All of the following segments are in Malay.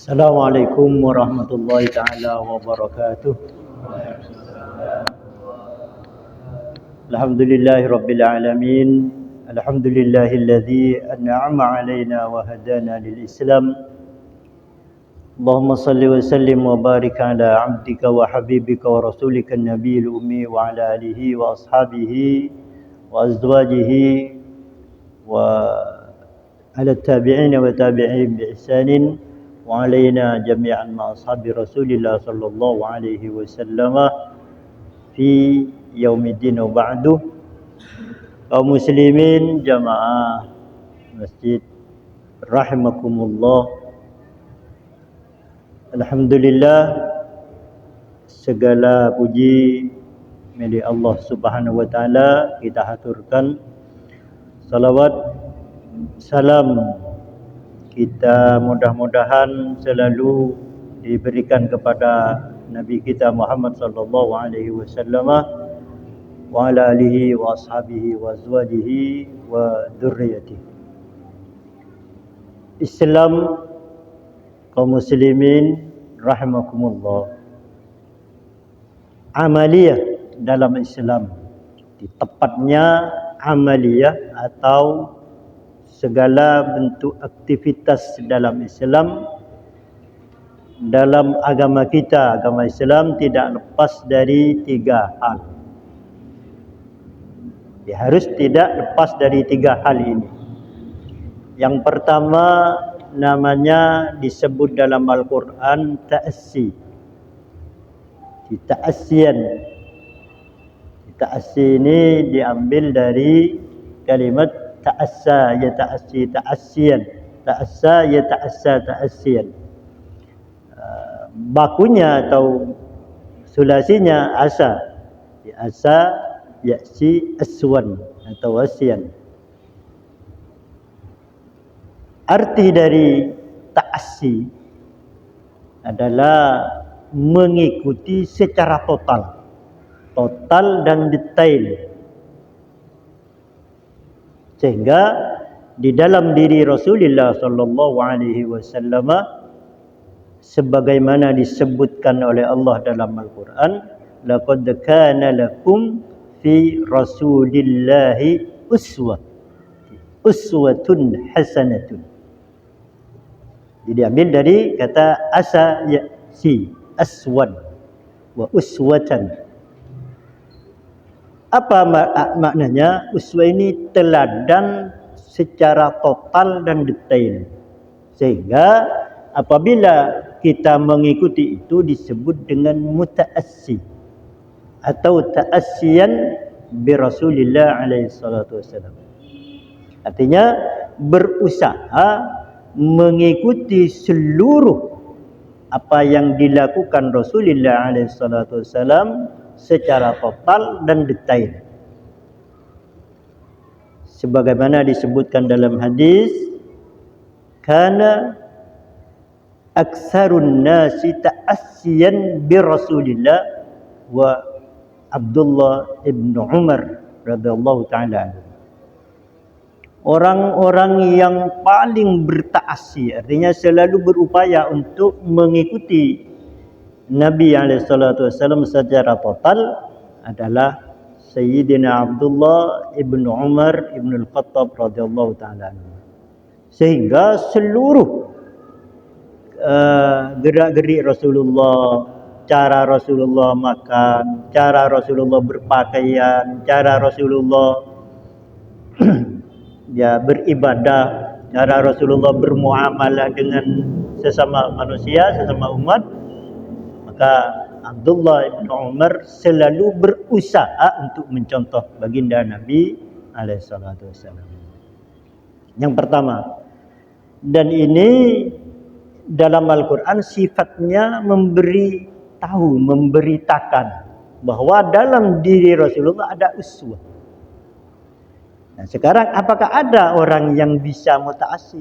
Assalamualaikum warahmatullahi taala wabarakatuh. Alhamdulillahirabbil alamin. Alhamdulillahilladzi an'ama 'alaina wa hadana lil Islam. Allahumma shalli wa sallim wa barik ala 'abdika wa habibika wa rasulika an-nabiyil ummi wa ala alihi wa ashabihi wa azwajihi wa ala tabi'in wa tabi'in bi ihsanin wa alaina jami'an ma ashabi Rasulillah sallallahu alaihi wasallam fi yaumiddin wa ba'du. Kaum muslimin jamaah masjid rahimakumullah. Alhamdulillah, segala puji milik Allah Subhanahu wa taala. Kita haturkan salawat salam kita mudah-mudahan selalu diberikan kepada Nabi kita Muhammad sallallahu alaihi wasallam wa ala alihi wa ashabihi wa azwajihi wa dzurriyyatihi. Islam, kaum muslimin rahimakumullah. Amaliyah dalam Islam, tepatnya amaliyah atau segala bentuk aktivitas dalam Islam, dalam agama kita, agama Islam tidak lepas dari tiga hal. Dia harus tidak lepas dari tiga hal ini. Yang pertama namanya disebut dalam Al-Quran ta'assi. Ta'assian. Ta'assi ini diambil dari kalimat ta'assa ya ta'assi ta'assian, ta'assa ya ta'assa ta'assian. Bakunya atau sulasinya asa, asa ya'si aswan atau asian. Arti dari ta'assi adalah mengikuti secara total dan detail. Sehingga di dalam diri Rasulullah sallallahu alaihi wasallam sebagaimana disebutkan oleh Allah dalam Al-Quran, laqad kana lakum fi Rasulillahi uswatun hasanatun. Jadi ambil dari kata asa ya'si aswan wa uswatan. Apa maknanya? Uswah ini teladan secara total dan detail. Sehingga apabila kita mengikuti itu disebut dengan muta'assi atau ta'assiyan bi Rasulillah alaihi salatu wasallam. Artinya berusaha mengikuti seluruh apa yang dilakukan Rasulullah alaihi salatu wasallam secara total dan detail. Sebagaimana disebutkan dalam hadis, kana aktsarun nasi ta'assiyan bi Rasulillah wa Abdullah ibn Umar radhiyallahu taala. Orang-orang yang paling berta'assi, artinya selalu berupaya untuk mengikuti Nabi SAW secara total adalah Sayyidina Abdullah ibn Umar ibn al-Khattab radhiyallahu ta'ala. Sehingga seluruh gerak-gerik Rasulullah, cara Rasulullah makan, cara Rasulullah berpakaian, cara Rasulullah ya beribadah, cara Rasulullah bermuamalah dengan sesama manusia, sesama umat, maka Abdullah bin Umar selalu berusaha untuk mencontoh baginda Nabi alaihissalatu wassalam. Yang pertama, dan ini dalam Al-Quran sifatnya memberitakan bahwa dalam diri Rasulullah ada uswah. Nah, sekarang apakah ada orang yang bisa muta'assi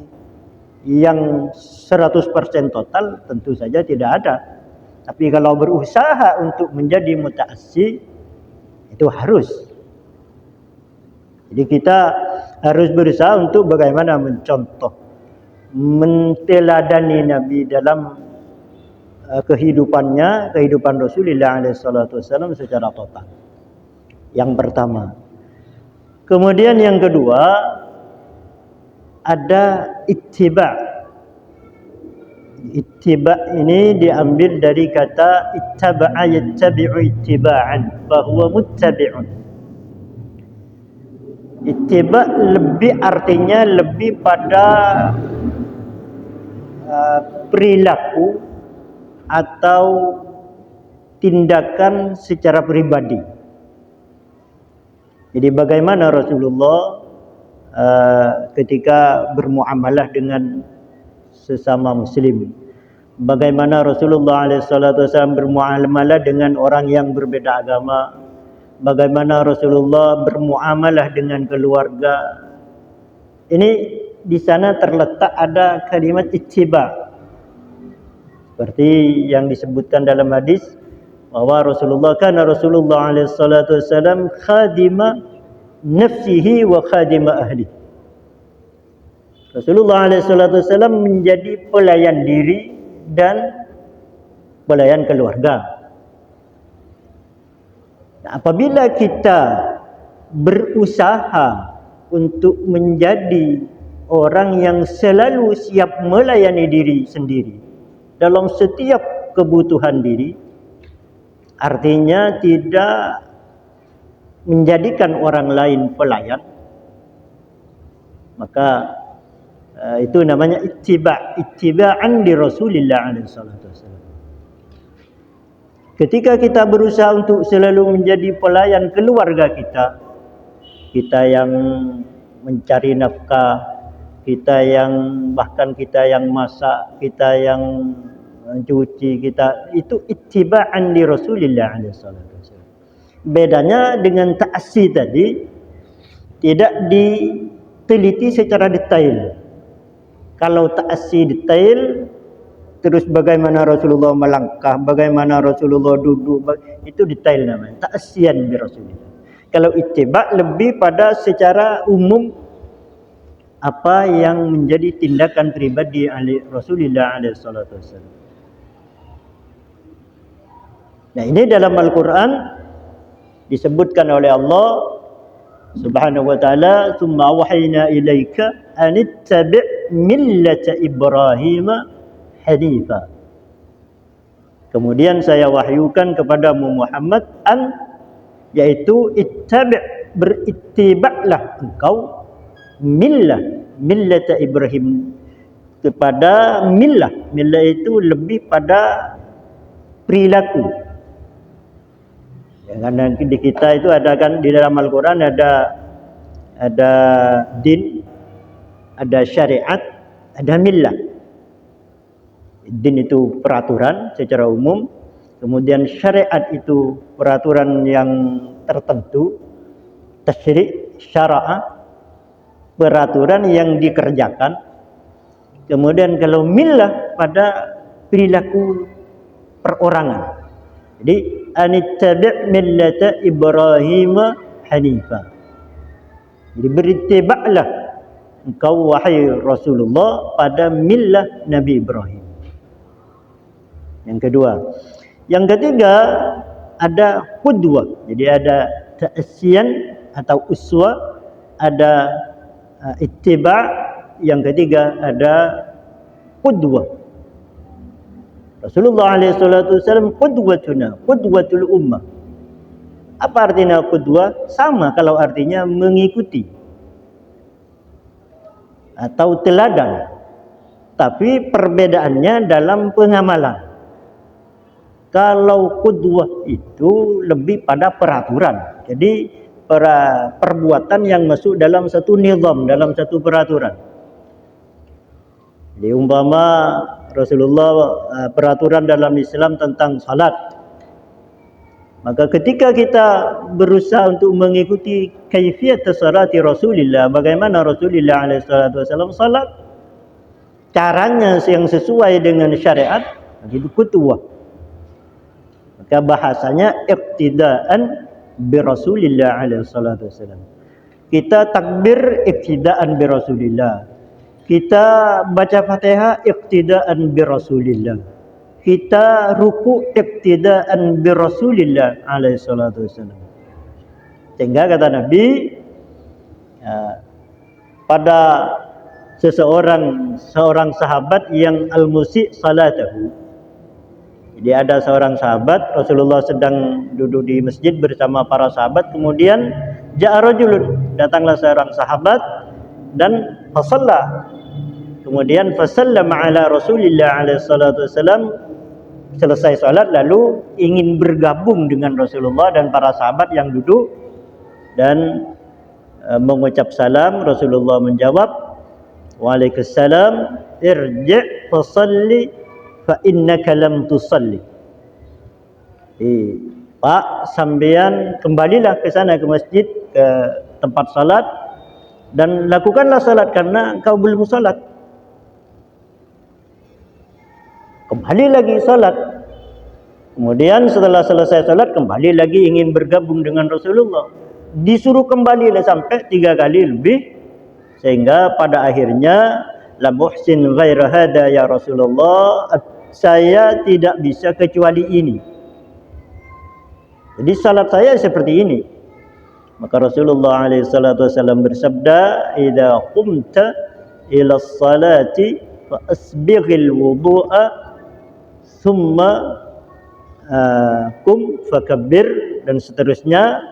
yang 100% total? Tentu saja tidak ada. Tapi kalau berusaha untuk menjadi muta'assi, itu harus. Jadi kita harus berusaha untuk bagaimana mencontoh menteladani Nabi dalam kehidupannya, kehidupan Rasulullah SAW secara total. Yang pertama. Kemudian yang kedua, ada ittiba'. Ittiba' ini diambil dari kata ittaba'a yattabi'u ittiba'an, fahuwa muttabi'un. Ittiba' artinya lebih pada perilaku atau tindakan secara pribadi. Jadi bagaimana Rasulullah ketika bermuamalah dengan sesama muslim, bagaimana Rasulullah SAW bermuamalah dengan orang yang berbeda agama, bagaimana Rasulullah bermuamalah dengan keluarga. Ini di sana terletak ada kalimat ittiba, seperti yang disebutkan dalam hadis bahwa Rasulullah SAW khadima nafsihi wa khadima ahli. Rasulullah SAW menjadi pelayan diri dan pelayan keluarga. Nah, apabila kita berusaha untuk menjadi orang yang selalu siap melayani diri sendiri dalam setiap kebutuhan diri, artinya tidak menjadikan orang lain pelayan, maka itu namanya ittiba'an di Rasulullah SAW. Ketika kita berusaha untuk selalu menjadi pelayan keluarga kita, kita yang mencari nafkah, kita yang masak, kita yang mencuci, kita itu ittiba'an di Rasulullah SAW. Bedanya dengan ta'assi tadi, tidak diteliti secara detail. Kalau ta'assi detail, terus bagaimana Rasulullah melangkah, bagaimana Rasulullah duduk, itu detail namanya, ta'assian bi Rasulullah. Kalau ittiba' lebih pada secara umum apa yang menjadi tindakan pribadi Rasulullah SAW. Nah, ini dalam Al-Quran disebutkan oleh Allah Subhanahu wa ta'ala, "Tsumma awhayna ilaika an ittabi' millata Ibrahim hanifa." Kemudian saya wahyukan kepadamu Muhammad yaitu ittabi', berittiba'lah engkau millata Ibrahim, kepada millah itu lebih pada perilaku. Ya, karena di kita itu ada kan di dalam Al-Quran ada din, ada syariat, ada millah. Din itu peraturan secara umum, kemudian syariat itu peraturan yang tertentu, tasyri', syara'a, peraturan yang dikerjakan. Kemudian kalau millah pada perilaku perorangan. Jadi anittabi' millata Ibrahim hanifa. Jadi berittiba'lah engkau wahai Rasulullah pada millah Nabi Ibrahim. Yang kedua. Yang ketiga ada qudwah. Jadi ada ta'assiyan atau uswah, ada ittiba'. Yang ketiga ada qudwah. Rasulullah SAW qudwatuna, qudwatul ummah. Apa artinya qudwah? Sama kalau artinya mengikuti atau teladan, tapi perbedaannya dalam pengamalan. Kalau qudwah itu lebih pada peraturan, jadi perbuatan yang masuk dalam satu nizam, dalam satu peraturan. Jadi umpama Rasulullah peraturan dalam Islam tentang salat, maka ketika kita berusaha untuk mengikuti kaifiyat salati Rasulullah, bagaimana Rasulullah SAW salat, caranya yang sesuai dengan syariat, itu qudwah. Maka bahasanya iqtidaan bi Rasulillah SAW. Kita takbir iqtidaan bi Rasulillah. kita baca Fatihah iqtidaan bi Rasulillah. Kita ruku iqtidaan bi Rasulillah alaihi salatu wasallam. Sehingga kata Nabi, pada seorang sahabat yang al-musi' salatahu. Jadi ada seorang sahabat, Rasulullah sedang duduk di masjid bersama para sahabat, kemudian ja'a rajulun, datanglah seorang sahabat dan fasalla. Kemudian fasallama ala Rasulillah alaihi salatu wasallam, selesai salat lalu ingin bergabung dengan Rasulullah dan para sahabat yang duduk dan mengucap salam. Rasulullah menjawab, "Waalaikumsalam, irji' fasalli fa innaka lam tusalli." Pak, sampean kembalilah ke sana, ke masjid, ke tempat salat, dan lakukanlah salat karena engkau belum salat. Kembali lagi salat. Kemudian setelah selesai salat, kembali lagi ingin bergabung dengan Rasulullah. Disuruh kembali sampai 3 kali lebih, sehingga pada akhirnya, la muhsin ghaira hada ya Rasulullah, saya tidak bisa kecuali ini. Jadi salat saya seperti ini. Maka Rasulullah alaihi salatu wasallam bersabda, "Idza qumta ila ssalati fa asbighil wudu'a thumma qum fakabbir," dan seterusnya.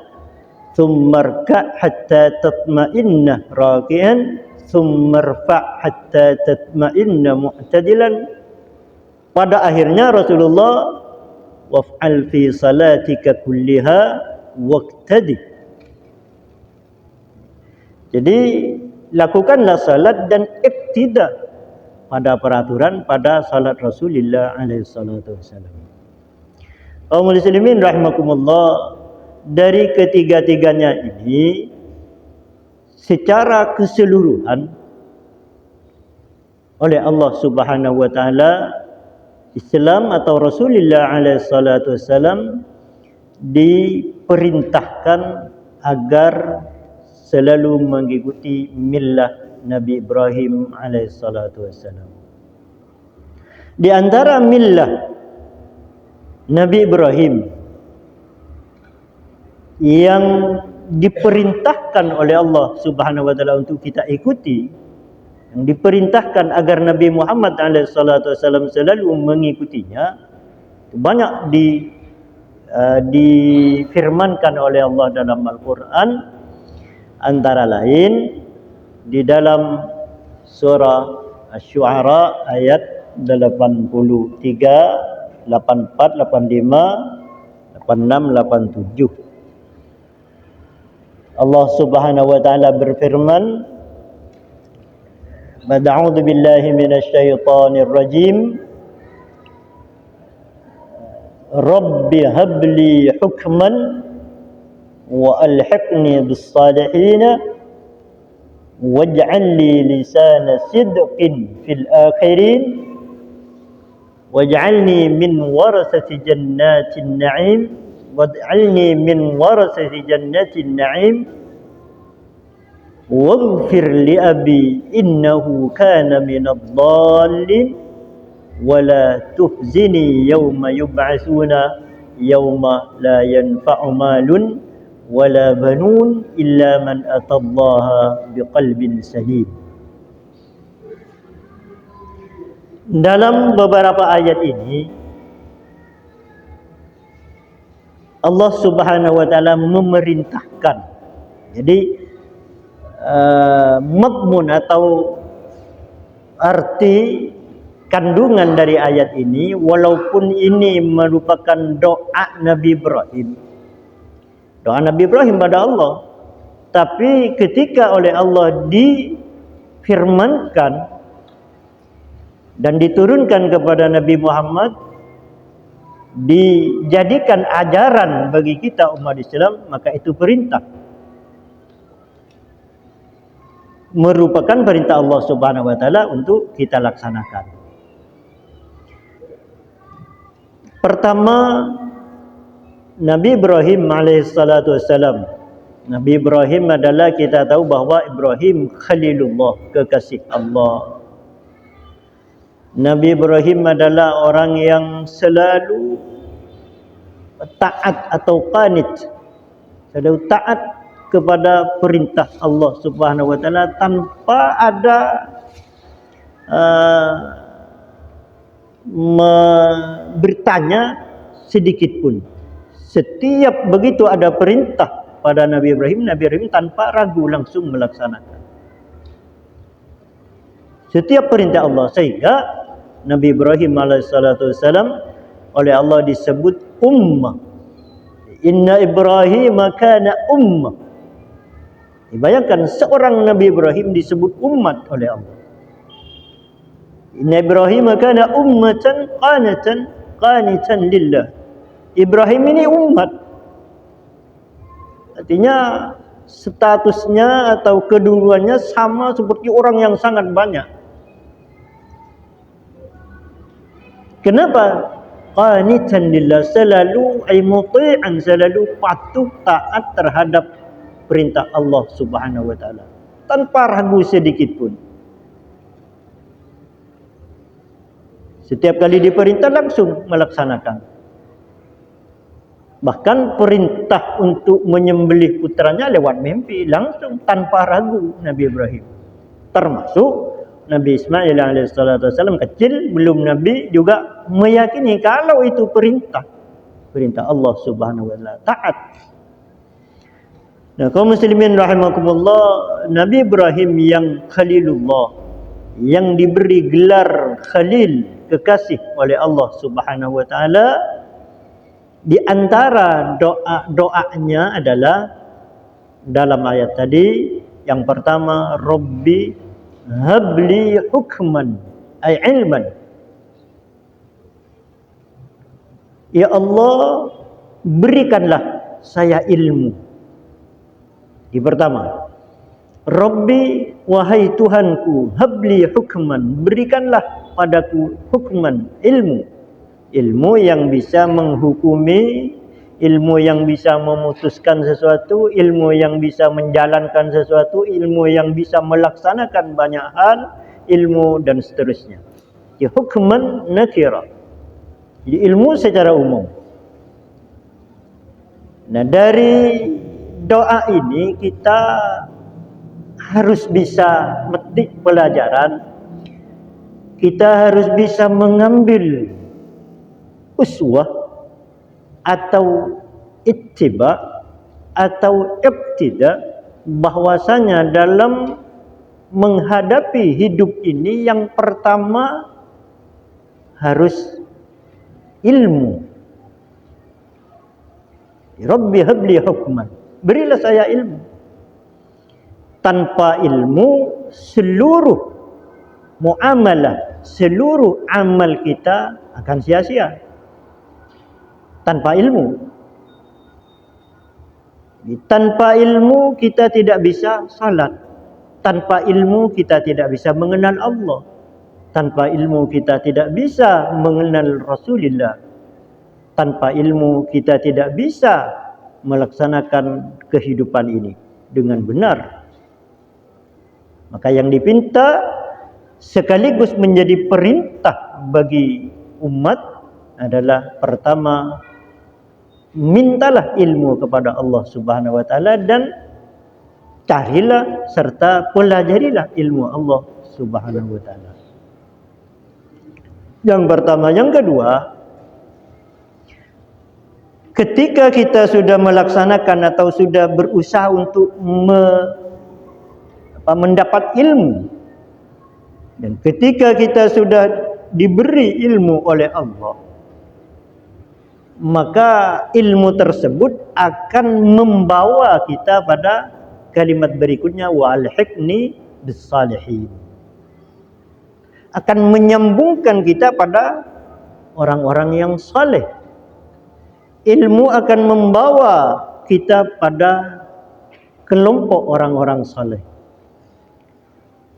Thummarka' hatta tatma'inna raki'an, thummarfa' hatta tatma'inna mu'tadilan. Pada akhirnya Rasulullah, waf'al fi salatika kulliha waqtadi. Jadi lakukanlah salat dan iktida pada peraturan pada salat Rasulullah alaihi salatu wasallam. Kaum muslimin rahimakumullah, dari ketiga-tiganya ini secara keseluruhan oleh Allah Subhanahu wa taala, Islam atau Rasulullah alaihi salatu wasallam diperintahkan agar selalu mengikuti millah Nabi Ibrahim alaihi salatu wasallam. Di antara millah Nabi Ibrahim yang diperintahkan oleh Allah Subhanahu wa taala untuk kita ikuti, yang diperintahkan agar Nabi Muhammad alaihi salatu wasallam selalu mengikutinya, banyak difirmankan oleh Allah dalam Al-Qur'an. Antara lain di dalam surah Asy-Syu'ara ayat 83, 84, 85, 86, 87. Allah Subhanahu wa taala berfirman, "A'udzu billahi minasy syaithanir rajim. Rabbi habli hukman wa alhiqni bis salihin waj'al li lisana sidqin fil akhirin waj'alni min warasati jannatin na'im." Waj'alni min warasati jannatin na'im waghfir li abi innahu kana minadh dhallin wa la tuhzini yawma yub'atsuna yawma la yanfa'u malun wa la banun illa man atallaha biqalbin salim. Dalam beberapa ayat ini Allah Subhanahu wa taala memerintahkan. Jadi madmun atau arti kandungan dari ayat ini, walaupun ini merupakan doa Nabi Ibrahim, doa Nabi Ibrahim pada Allah, tapi ketika oleh Allah difirmankan dan diturunkan kepada Nabi Muhammad, dijadikan ajaran bagi kita umat Islam, maka itu perintah, merupakan perintah Allah Subhanahu wa taala untuk kita laksanakan. Pertama, Nabi Ibrahim alaihissalatu wassalam Nabi Ibrahim adalah, kita tahu bahwa Ibrahim Khalilullah, kekasih Allah. Nabi Ibrahim adalah orang yang selalu taat atau qanit, selalu taat kepada perintah Allah Subhanahu wa taala tanpa ada bertanya sedikit pun. Setiap begitu ada perintah pada Nabi Ibrahim tanpa ragu langsung melaksanakan setiap perintah Allah, sehingga Nabi Ibrahim alaihissalam oleh Allah disebut ummah. Inna Ibrahim kana ummah. Bayangkan seorang Nabi Ibrahim disebut umat oleh Allah. Inna Ibrahim kana ummatan qanitan lillah. Ibrahim ini umat. Artinya statusnya atau keduluannya sama seperti orang yang sangat banyak. Kenapa? Qanitan lillah, selalu muti'an, selalu patuh taat terhadap perintah Allah Subhanahu wa taala tanpa ragu sedikit pun. Setiap kali diperintah langsung melaksanakan. Bahkan perintah untuk menyembelih putranya lewat mimpi langsung tanpa ragu Nabi Ibrahim. Termasuk Nabi Ismail alaihissalam kecil, belum Nabi, juga meyakini kalau itu perintah Allah Subhanahu wa taala, taat. Nah, kaum muslimin rahimakumullah, Nabi Ibrahim yang Khalilullah, yang diberi gelar Khalil, kekasih oleh Allah Subhanahu wa taala, di antara doanya adalah dalam ayat tadi, yang pertama, Rabbi habli hukman ay ilman. Ya Allah, berikanlah saya ilmu. Yang pertama, Rabbi, wahai Tuhanku, habli hukman, berikanlah padaku hukman, ilmu. Ilmu yang bisa menghukumi, ilmu yang bisa memutuskan sesuatu, ilmu yang bisa menjalankan sesuatu, ilmu yang bisa melaksanakan banyak hal, ilmu dan seterusnya. Hukman nakira. Jadi ilmu secara umum. Nah, dari doa ini kita harus bisa metik pelajaran. Kita harus bisa mengambil uswah atau ittiba atau iqtida, bahwasanya dalam menghadapi hidup ini yang pertama harus ilmu. Rabbi habli hukman, berilah saya ilmu. Tanpa ilmu seluruh muamalah, seluruh amal kita akan sia-sia. Tanpa ilmu kita tidak bisa salat. Tanpa ilmu kita tidak bisa mengenal Allah. Tanpa ilmu kita tidak bisa mengenal Rasulullah. Tanpa ilmu kita tidak bisa melaksanakan kehidupan ini dengan benar. Maka yang dipinta sekaligus menjadi perintah bagi umat adalah, pertama, mintalah ilmu kepada Allah Subhanahu wa taala dan carilah serta pelajarilah ilmu Allah Subhanahu wa taala. Yang pertama. Yang kedua, ketika kita sudah melaksanakan atau sudah berusaha untuk mendapat ilmu, dan ketika kita sudah diberi ilmu oleh Allah, maka ilmu tersebut akan membawa kita pada kalimat berikutnya, wa alhiqni bis-salihin. Akan menyambungkan kita pada orang-orang yang saleh. Ilmu akan membawa kita pada kelompok orang-orang saleh.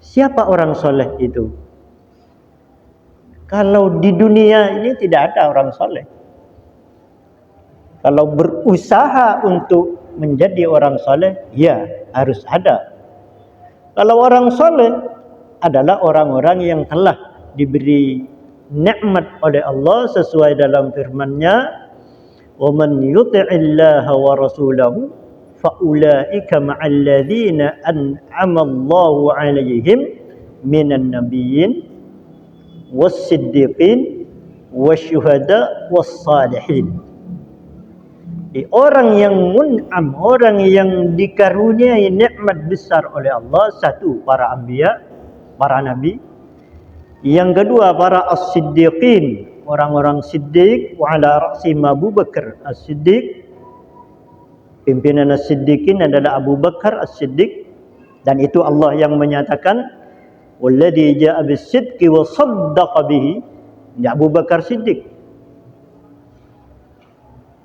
Siapa orang saleh itu? Kalau di dunia ini tidak ada orang saleh. Kalau berusaha untuk menjadi orang saleh? Ya, harus ada. Kalau orang saleh adalah orang-orang yang telah diberi nikmat oleh Allah sesuai dalam firman-Nya, "Wa man yuti'illaha wa rasulahu fa ulaika ma'al ladzina an'ama Allahu 'alaihim minan nabiyyin was-siddiqin wasyuhada was-salihin." Orang yang mun'am, orang yang dikaruniai nikmat besar oleh Allah, satu, para anbiya, para nabi. Yang kedua, para as-siddiqin, orang-orang siddiq, wa ala ra'sihim Abu Bakar as-Siddiq. Pimpinan as-siddiqin adalah Abu Bakar as-Siddiq, dan itu Allah yang menyatakan, "Walladzi jaa'a bis-sidqi wa shaddaqa bihi." Ya, Abu Bakar Siddiq.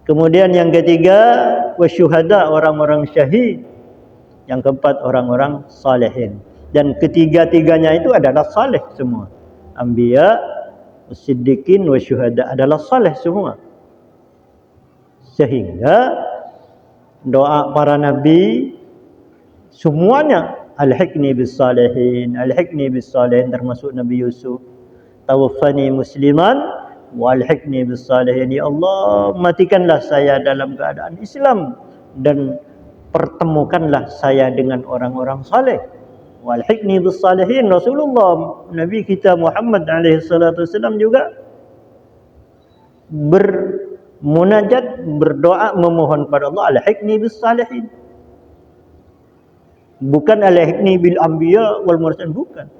Kemudian yang ketiga, wasyuhada, orang-orang syahid. Yang keempat, orang-orang salihin. Dan ketiga-tiganya itu adalah saleh semua. Anbiya, siddiqin, wasyuhada adalah saleh semua. Sehingga doa para nabi semuanya, alhiqni bis salihin, alhiqni bis salihin, termasuk Nabi Yusuf, tawaffani musliman walhiqni bis salihin. Ya Allah, matikanlah saya dalam keadaan Islam dan pertemukanlah saya dengan orang-orang saleh. Walhiqni bis salihin. Rasulullah Nabi kita Muhammad alaihi salatu wasallam juga bermunajat, berdoa, memohon pada Allah, alhiqni bis salihin. Bukan alhiqni bil anbiya wal mursalin, bukan.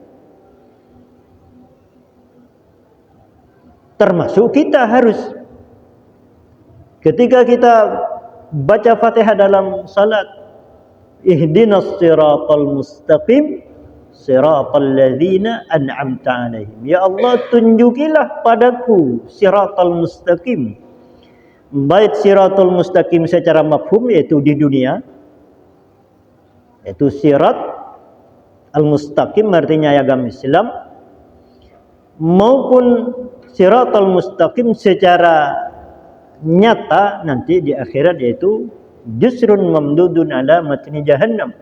Termasuk kita harus, ketika kita baca Fatihah dalam salat, ihdinas siratal mustaqim siratal ladzina an'amta 'alaihim. Ya Allah, tunjukilah padaku siratal mustaqim. Baik siratal mustaqim secara mafhum, yaitu di dunia, yaitu sirat al-mustaqim artinya agama Islam, maupun siratal mustaqim secara nyata nanti di akhirat, yaitu jusrun mamdudun ala matni jahannam,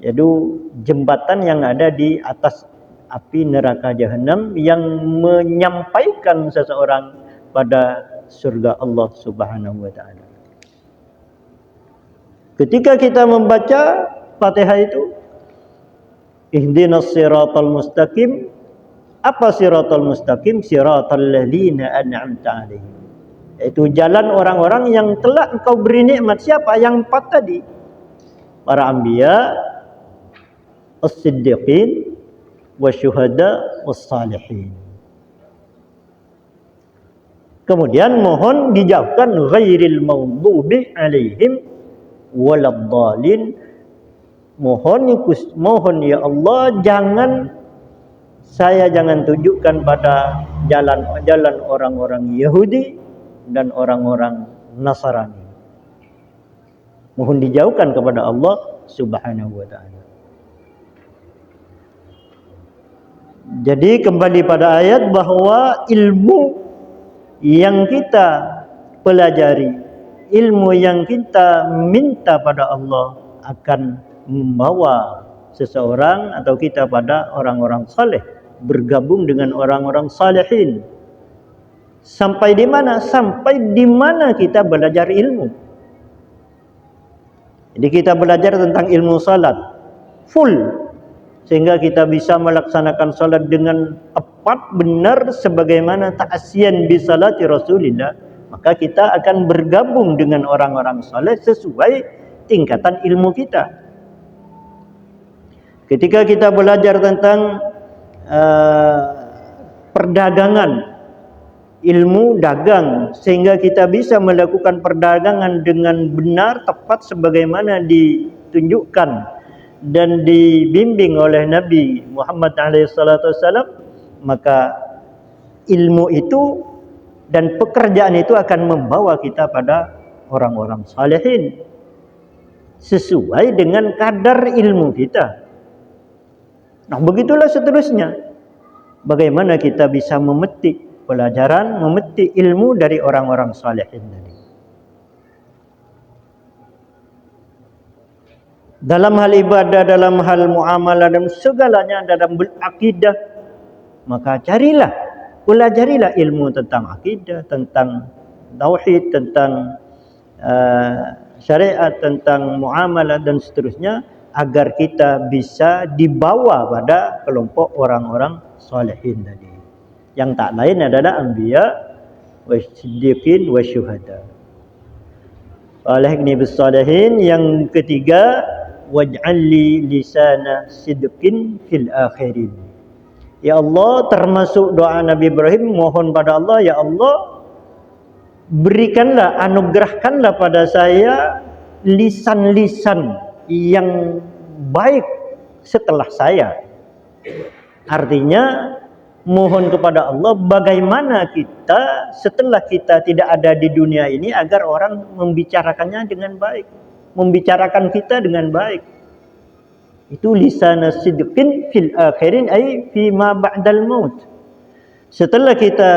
yaitu jembatan yang ada di atas api neraka jahannam yang menyampaikan seseorang pada surga Allah Subhanahu wa taala. Ketika kita membaca Fatihah itu, ihdinas siratal mustaqim. Apa siratal mustaqim? Siratal ladzina an'amta 'alaihim. Itu jalan orang-orang yang telah engkau beri nikmat. Siapa? Yang empat tadi. Para anbiya, as-siddiqin, wasyuhada, was-salihin. Kemudian mohon dijauhkan ghairil maghdubi 'alaihim waladdallin. Mohon ya Allah, saya jangan tunjukkan pada jalan orang-orang Yahudi dan orang-orang Nasrani. Mohon dijauhkan kepada Allah Subhanahu wa taala. Jadi kembali pada ayat bahwa ilmu yang kita pelajari, ilmu yang kita minta pada Allah akan membawa seseorang atau kita pada orang-orang saleh, bergabung dengan orang-orang salihin. Sampai di mana? Sampai di mana kita belajar ilmu. Jadi kita belajar tentang ilmu salat full, sehingga kita bisa melaksanakan salat dengan tepat, benar, sebagaimana ta'asyan bi salati Rasulillah. Maka kita akan bergabung dengan orang-orang saleh sesuai tingkatan ilmu kita. Ketika kita belajar tentang perdagangan, ilmu dagang, sehingga kita bisa melakukan perdagangan dengan benar, tepat, sebagaimana ditunjukkan dan dibimbing oleh Nabi Muhammad SAW, maka ilmu itu dan pekerjaan itu akan membawa kita pada orang-orang salihin sesuai dengan kadar ilmu kita. Nah, begitulah seterusnya. Bagaimana kita bisa memetik pelajaran, memetik ilmu dari orang-orang salihin tadi. dalam hal ibadah, dalam hal muamalah dan segalanya dalam berakidah, maka pelajarilah ilmu tentang akidah, tentang tauhid, tentang syariat, tentang muamalah dan seterusnya, agar kita bisa dibawa pada kelompok orang-orang salihin tadi, yang tak lain adalah anbiya wasiddiqin wasyuhada. Alaihi bisalihin. Yang ketiga, waj'alli lisana sidqin fil akhirin. Ya Allah, termasuk doa Nabi Ibrahim, mohon pada Allah, ya Allah, berikanlah, anugerahkanlah pada saya lisan-lisan yang baik setelah saya. Artinya mohon kepada Allah bagaimana kita setelah kita tidak ada di dunia ini agar orang membicarakannya dengan baik, membicarakan kita dengan baik. Itu lisan sidqin fil akhirin, ay fi ma ba'dal maut. Setelah kita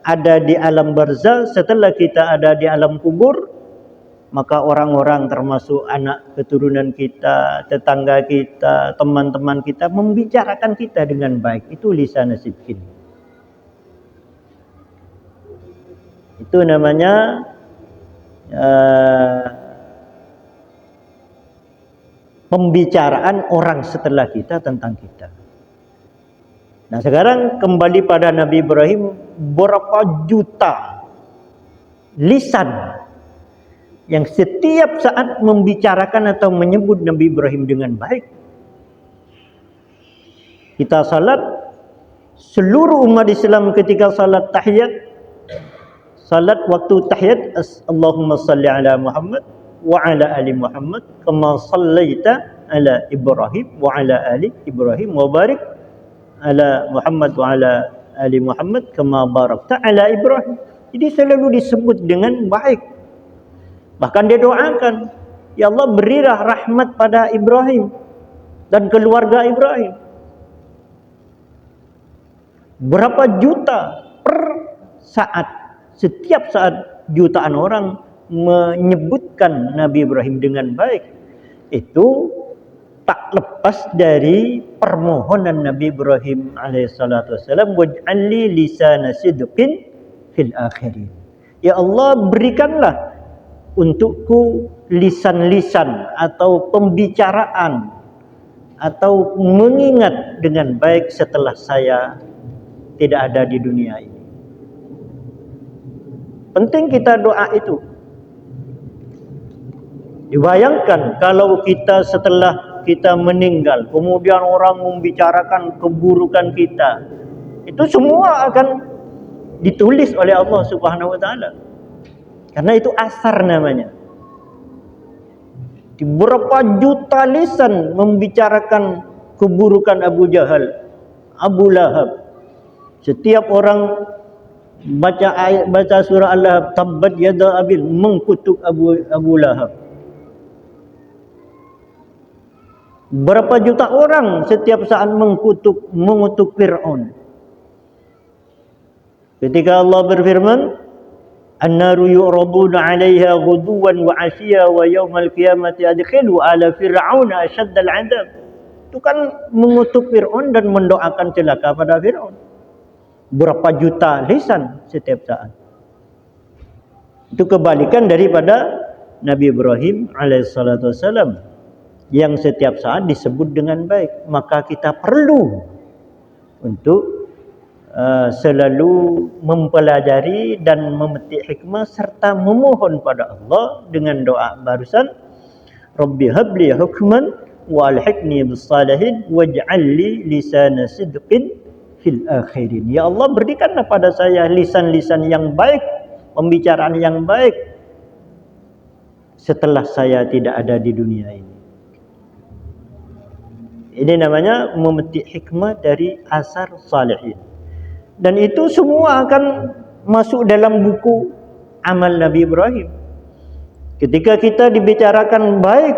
ada di alam barzah, setelah kita ada di alam kubur, maka orang-orang termasuk anak keturunan kita, tetangga kita, teman-teman kita membicarakan kita dengan baik. Itu lisan sidqin. Itu namanya pembicaraan orang setelah kita tentang kita. Nah, sekarang kembali pada Nabi Ibrahim, berapa juta lisan yang setiap saat membicarakan atau menyebut Nabi Ibrahim dengan baik. Kita salat, seluruh umat Islam ketika salat tahiyat, salat waktu tahiyat, Allahumma salli ala Muhammad wa ala ali Muhammad kama sallaita ala Ibrahim wa ala ali Ibrahim wa barik ala Muhammad wa ala ali Muhammad kama barakta ala Ibrahim. Jadi selalu disebut dengan baik. Bahkan dia doakan, ya Allah, berilah rahmat pada Ibrahim dan keluarga Ibrahim. Berapa juta per saat, setiap saat jutaan orang menyebutkan Nabi Ibrahim dengan baik. Itu tak lepas dari permohonan Nabi Ibrahim alaihissalatu wassalam, waj'alli lisana sidqin fil akhirin. Ya Allah, berikanlah untukku lisan-lisan atau pembicaraan atau mengingat dengan baik setelah saya tidak ada di dunia ini. Penting kita doa itu. Dibayangkan kalau kita setelah kita meninggal, kemudian orang membicarakan keburukan kita, itu semua akan ditulis oleh Allah Subhanahu wa taala. Karena itu asar namanya. Di berapa juta lisan membicarakan keburukan Abu Jahal, Abu Lahab. Setiap orang baca surah Al-Lahab, tabbat yada abil, mengkutuk Abu Lahab. Berapa juta orang setiap saat mengutuk Fir'aun. Ketika Allah berfirman, An-naru yu'raduna 'alaiha ghuduwan wa 'ashiyya wa yaumal qiyamati adkhilu ala fir'auna asyaddal 'adzab. Itu kan mengutuk Fir'aun dan mendoakan celaka pada Fir'aun. Berapa juta lisan setiap saat. Itu kebalikan daripada Nabi Ibrahim alaihissalatu wassalam, yang setiap saat disebut dengan baik. Maka kita perlu untuk selalu mempelajari dan memetik hikmah serta memohon pada Allah dengan doa barusan, Rabbi habli hukman wa alhiqni bis salihin waj'alli lisana sidqin fil akhirin. Ya Allah, berikanlah pada saya lisan-lisan yang baik, pembicaraan yang baik setelah saya tidak ada di dunia ini. Ini namanya memetik hikmah dari asar salihin. Dan itu semua akan masuk dalam buku amal Nabi Ibrahim. Ketika kita dibicarakan baik,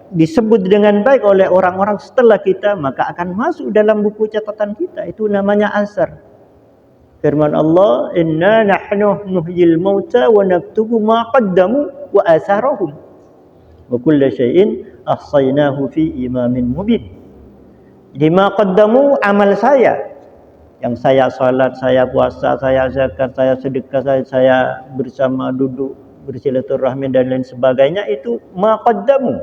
disebut dengan baik oleh orang-orang setelah kita, maka akan masuk dalam buku catatan kita. Itu namanya asar. Firman Allah, inna nahnu nuhyil mauta wa naktubu ma qaddamu wa atharahum wa kulla syai'in ahsaynahu fi imamin mubin. Jadi ma qaddamu amal saya, yang saya salat, saya puasa, saya zakat, saya sedekah, saya bersama duduk bersilaturahmi dan lain sebagainya, itu ma qaddamu,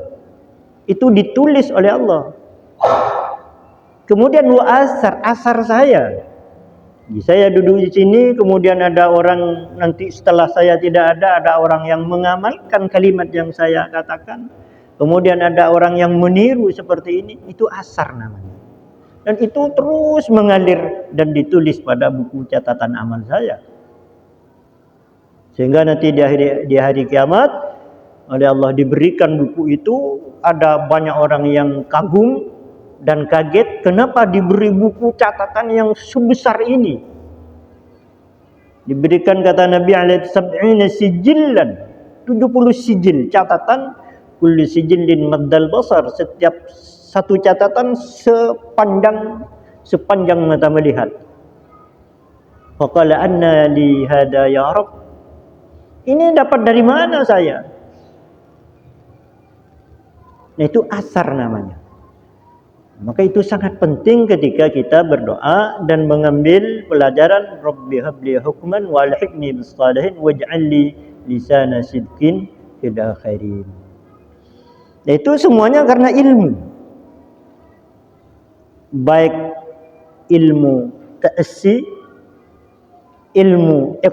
itu ditulis oleh Allah. Kemudian wa asar saya. Jadi saya duduk di sini, kemudian ada orang nanti setelah saya tidak ada orang yang mengamalkan kalimat yang saya katakan. Kemudian ada orang yang meniru seperti ini, itu asar namanya. Dan itu terus mengalir dan ditulis pada buku catatan amal saya. Sehingga nanti di hari kiamat oleh Allah diberikan buku itu, ada banyak orang yang kagum dan kaget kenapa diberi buku catatan yang sebesar ini. Diberikan, kata Nabi alaihi sab'ina sijillan, 70 sijil catatan, kullu sijillin maddal basar, setiap satu catatan sepanjang mata melihat. Faqala anna li hada ya Rabb, ini dapat dari mana saya? Nah, itu asar namanya. Maka itu sangat penting ketika kita berdoa dan mengambil pelajaran, Rabbi habli hukman wa alhiqni bis salihin waj'al li lisana sidqin fil akhirin. Nah, itu semuanya karena ilmu. Baik ilmu ta'assi, ilmu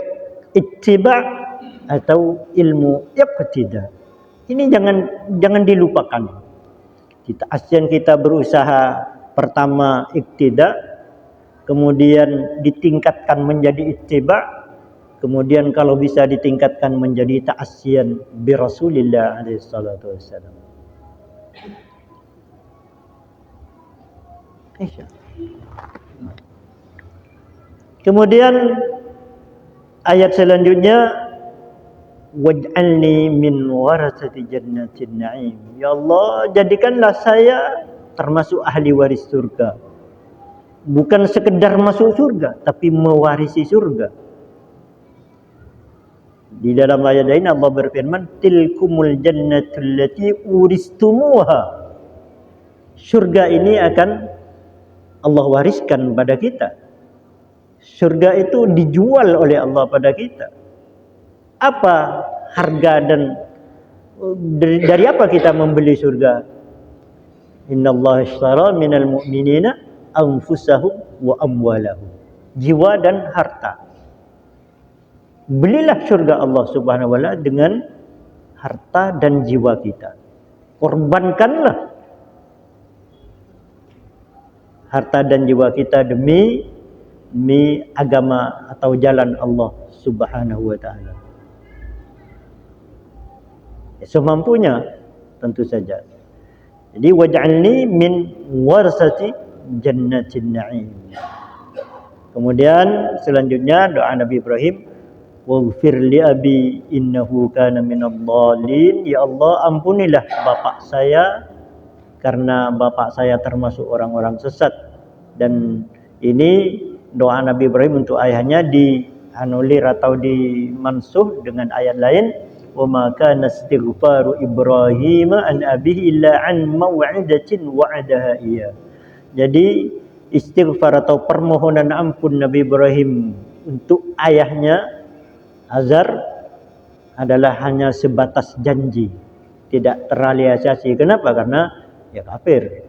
ittiba' atau ilmu iqtida. Ini jangan dilupakan. Kita ASEAN kita berusaha pertama iktida, kemudian ditingkatkan menjadi ittiba, kemudian kalau bisa ditingkatkan menjadi ta'assiyan bi Rasulillah alaihi salatu wassalam. Kemudian ayat selanjutnya, waj'alni min warasati jannatin na'im. Ya Allah, jadikanlah saya termasuk ahli waris surga. Bukan sekedar masuk surga, tapi mewarisi surga. Di dalam ayat lain Allah berfirman, tilkumul jannatul lati uristumuha. Surga ini akan Allah wariskan pada kita. Surga itu dijual oleh Allah pada kita. Apa harga dan dari apa kita membeli surga? Innallaha ishtara minal mu'minina anfusahum wa amwalahum. Jiwa dan harta. Belilah surga Allah Subhanahu wa taala dengan harta dan jiwa kita. Korbankanlah harta dan jiwa kita demi agama atau jalan Allah Subhanahu wa taala. Semampunya tentu saja. Jadi waj'alni min warasati jannatin na'im. Kemudian selanjutnya doa Nabi Ibrahim, waghfir li abi innahu kana minadh dhalin. Ya Allah, ampunilah bapak saya karena bapak saya termasuk orang-orang sesat. Dan ini doa Nabi Ibrahim untuk ayahnya dianulir atau dimansuh dengan ayat lain, وَمَا كَانَ اسْتِغْفَارُ إِبْرَاهِيمَ عَنْ أَبِيهِ إِلَّا عَنْ مَوْعِدَةٍ وَعَدَهَا إِيَّاهُ. Jadi istighfar atau permohonan ampun Nabi Ibrahim untuk ayahnya Azar adalah hanya sebatas janji, tidak terrealisasi. Kenapa? Karena ya kafir.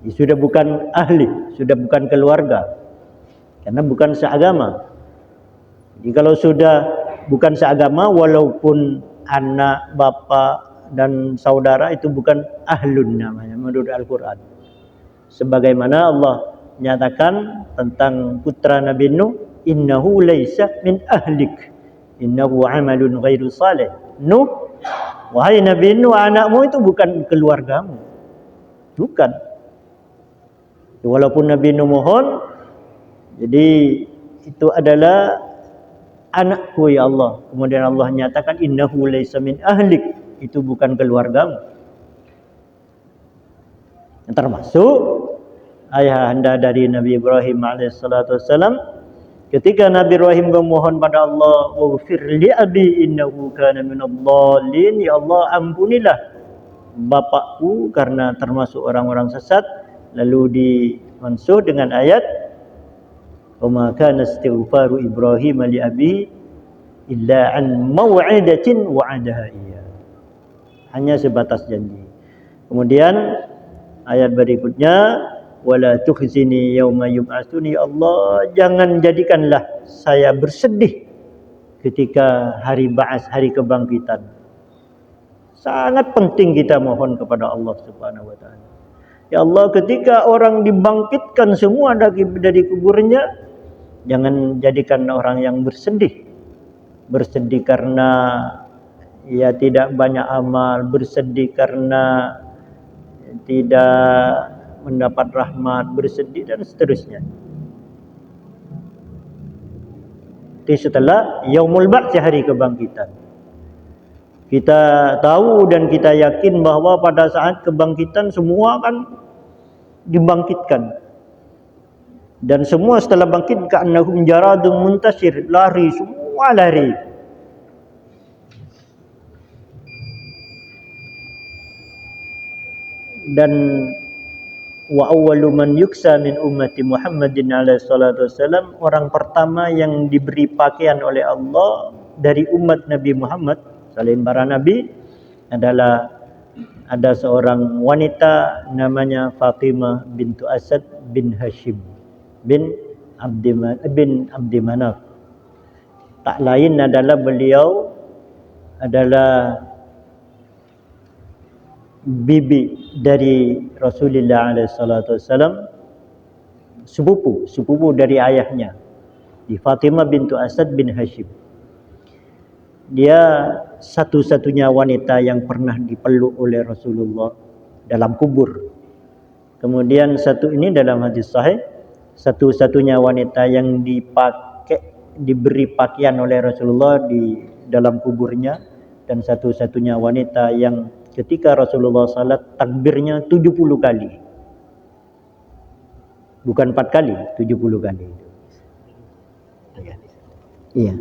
Sudah bukan ahli, sudah bukan keluarga, karena bukan seagama. Jadi kalau sudah bukan seagama, walaupun anak, bapak, dan saudara, itu bukan ahlun namanya menurut Al-Quran. Sebagaimana Allah nyatakan tentang putra Nabi Nuh, innahu laysa min ahlik, innahu amalun ghairu salih. Nuh, wahai Nabi Nuh, anakmu itu bukan keluargamu. Bukan. Walaupun Nabi Nuh mohon, jadi itu adalah anakku ya Allah. Kemudian Allah nyatakan innahu laysa min ahlik, itu bukan keluargamu. Termasuk ayahanda dari Nabi Ibrahim alaihissalatu wassalam, Ketika Nabi Ibrahim memohon pada Allah, "Waghfir li abi innahu kana minadh-dhalin." Ya Allah, ampunilah bapakku karena termasuk orang-orang sesat. Lalu dimansuh dengan ayat, "Wa ma kana istighfaru Ibrahim li abi illa an maw'idatin wa'adaha iyyah." Hanya sebatas janji. Kemudian ayat berikutnya, wala tukhzini yauma yub'atsuni. Ya Allah, jangan jadikanlah saya bersedih ketika hari ba'ats, hari kebangkitan. Sangat penting kita mohon kepada Allah Subhanahu wa taala. Ya Allah, ketika orang dibangkitkan semua dari kuburnya, jangan jadikan orang yang bersedih. Bersedih karena ia tidak banyak amal, bersedih karena tidak mendapat rahmat, bersedih dan seterusnya. Itu setelah Yaumul Ba'ts, hari kebangkitan. Kita tahu dan kita yakin bahwa pada saat kebangkitan semua akan dibangkitkan. Dan semua setelah bangkit ka'annahum jaradun muntasir, lari, semua lari. Dan wa awwalu man yuksa min ummati Muhammadin alaihi salatu wassalam, orang pertama yang diberi pakaian oleh Allah dari umat Nabi Muhammad selain para nabi adalah ada seorang wanita namanya Fatimah bintu Asad bin Hashim bin Abdi Manaf. Tak lain adalah beliau adalah bibi dari Rasulullah SAW, sepupu dari ayahnya, di Fatimah bintu Asad bin Hashim. Dia satu-satunya wanita yang pernah dipeluk oleh Rasulullah dalam kubur. Kemudian satu ini dalam hadis sahih, satu-satunya wanita yang diberi pakaian oleh Rasulullah di dalam kuburnya, dan satu-satunya wanita yang ketika Rasulullah salat takbirnya 70 kali. Bukan 4 kali, 70 kali. Iya.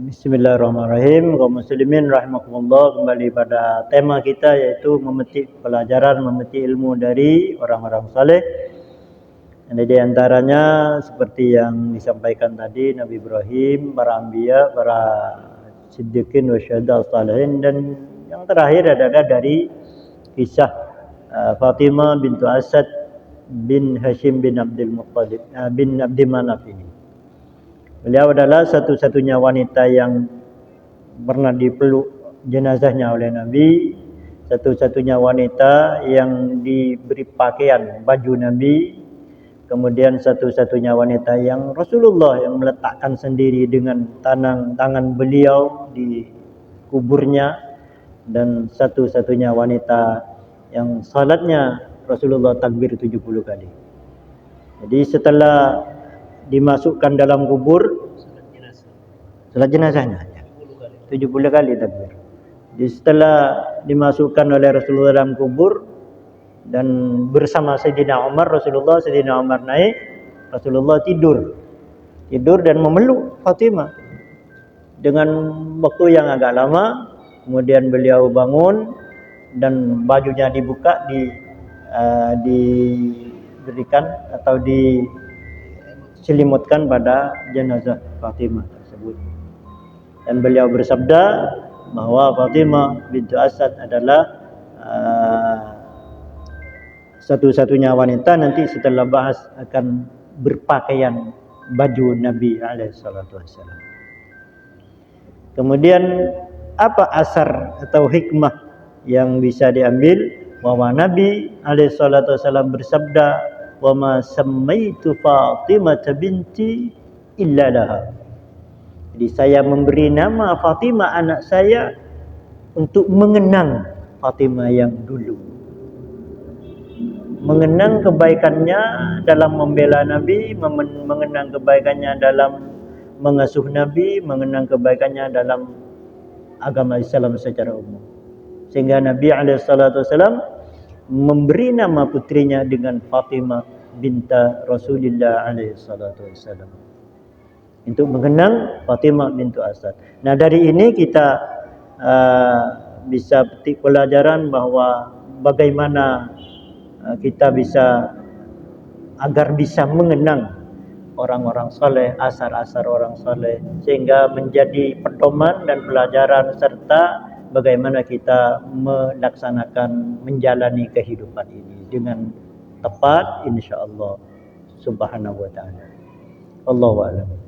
Bismillahirrahmanirrahim. Kaum muslimin rahimakumullah, kembali pada tema kita yaitu memetik pelajaran, memetik ilmu dari orang-orang saleh. Dan di antaranya seperti yang disampaikan tadi Nabi Ibrahim, para anbiya, para siddiqin wa syuhada salihin, dan yang terakhir adalah dari kisah Fatimah bintu Asad bin Hashim bin Abdul Muttalib bin Abdi Manaf ini. Beliau adalah satu-satunya wanita yang pernah dipeluk jenazahnya oleh Nabi, satu-satunya wanita yang diberi pakaian baju Nabi, kemudian satu-satunya wanita yang Rasulullah yang meletakkan sendiri dengan tangan beliau di kuburnya, dan satu-satunya wanita yang salatnya Rasulullah takbir 70 kali. Jadi setelah dimasukkan dalam kubur, salat jenazahnya 70 kali takbir. Jadi setelah dimasukkan oleh Rasulullah dalam kubur dan bersama Sayyidina Umar, Sayyidina Umar naik, Rasulullah tidur dan memeluk Fatimah dengan waktu yang agak lama. Kemudian beliau bangun dan bajunya dibuka, diberikan atau diselimutkan pada jenazah Fatimah tersebut. Dan beliau bersabda bahwa Fatimah bintu Asad adalah satu-satunya wanita nanti setelah bahas akan berpakaian baju Nabi alaihissalatu wassalam. Kemudian apa asar atau hikmah yang bisa diambil? Bahwa Nabi alaihissalatu wassalam bersabda, "Wa ma sammaitu Fatimah binti illa laha." Jadi saya memberi nama Fatimah anak saya untuk mengenang Fatimah yang dulu, mengenang kebaikannya dalam membela Nabi, mengenang kebaikannya dalam mengasuh Nabi, mengenang kebaikannya dalam agama Islam secara umum. Sehingga Nabi SAW memberi nama putrinya dengan Fatimah binta Rasulullah SAW, untuk mengenang Fatimah bintu Asad. Nah, dari ini kita bisa petik pelajaran bahwa bagaimana kita agar bisa mengenang orang-orang saleh, asar-asar orang saleh, sehingga menjadi pedoman dan pelajaran serta bagaimana kita melaksanakan menjalani kehidupan ini dengan tepat insyaallah subhanahu wa ta'ala. Allahu a'lam.